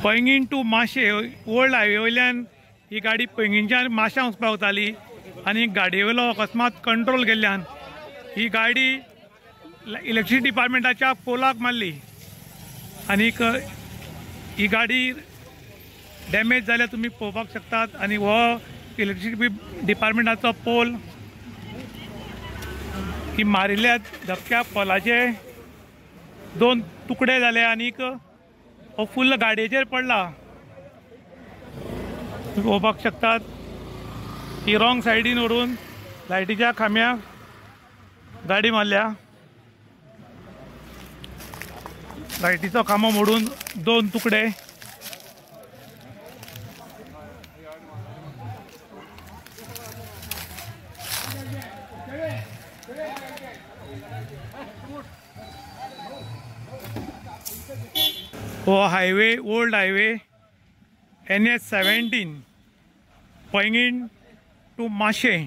Poinguinim to माशे old highway वयल्यान ही गाडी पैंगीणच्यान माश्यां वचपाक वताली आनी गाडये वयलो अकस्मात कंट्रोल गेल्ल्यान ही गाडी इलेक्ट्रिसिटी डिपार्टमेंटाच्या पोलाक मारली आनीक ही गाडी डॅमेज जाल्यार तुमी पळोवपाक शकतात। आनी हो इलेक्ट्रिसिटी डिपार्टमेंटाचो पोल ही मारिल्ल्या धपक्या पोलाचे 2 तुकडे जाले आनीक हो फुल्ल गाडयेचेर पडला। तुम्ही पळोवपाक शकतात ही रॉंग सायडीन व्हरून लायटीच्या खांब्याक गाडी मारल्या। लायटीचो खांबो मोडून 2 तुकडे। हो highway old highway NH-17 Poinguinim to माशे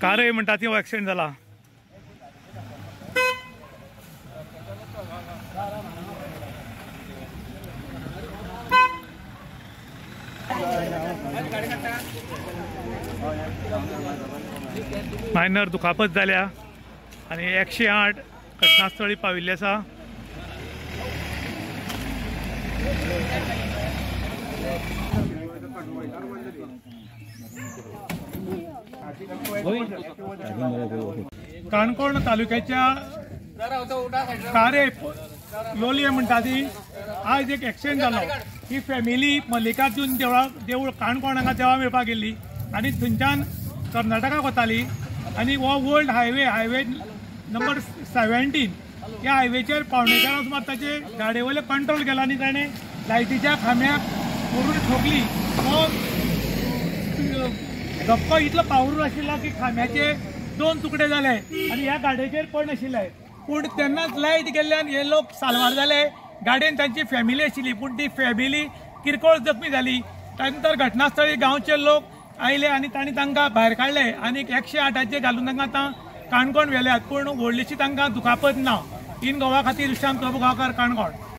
कारय म्हणटा ती हो एक्सिडेंट जाला। मायनर दुखापत जाल्या आणि 108 घटनास्थळी पाविल्ले आसा। काणकोण तालुक्याच्या कारे लोलये म्हणटा ती आज एक एक्सिडेंट जालो। ही फॅमिली मल्लिकार्जुन देवूळ काणकोण हांगा देवा मेळपाक गेल्ली आनी थंयच्यान कर्नाटकाक वताली आनी हो ओल्ड हायवे नंबर 17 ह्या हायवेचेर पावणेकारां सुमार ताचे गाडये वयले कंट्रोल केला आनी ताणें लायटीच्या खांब्याक व्हरून ठोकली। तो धपको इतलो पावरूर आशिल्लो की खांब्याचे 2 तुकडे जाले आनी ह्या गाडयेचेर पडनाशिल्ले, पूण तेन्नाच लायट गेल्ल्यान हे लोक साल्वार जाले। गाडयेन तांची फॅमिली आशिल्ली पूण ती फॅमिली किरकोळ जखमी जाली। त्यानंतर घटनास्थळी गांवचे लोक आयले आनी तांणी तांकां भायर काडले आनी 108 घालून तांकां आतां काणकोण व्हेल्यात, पूण व्हडलीशी तांकां दुखापत ना। इन गोवा खातीर विश्रांत प्रभू गांवकार, काणकोण।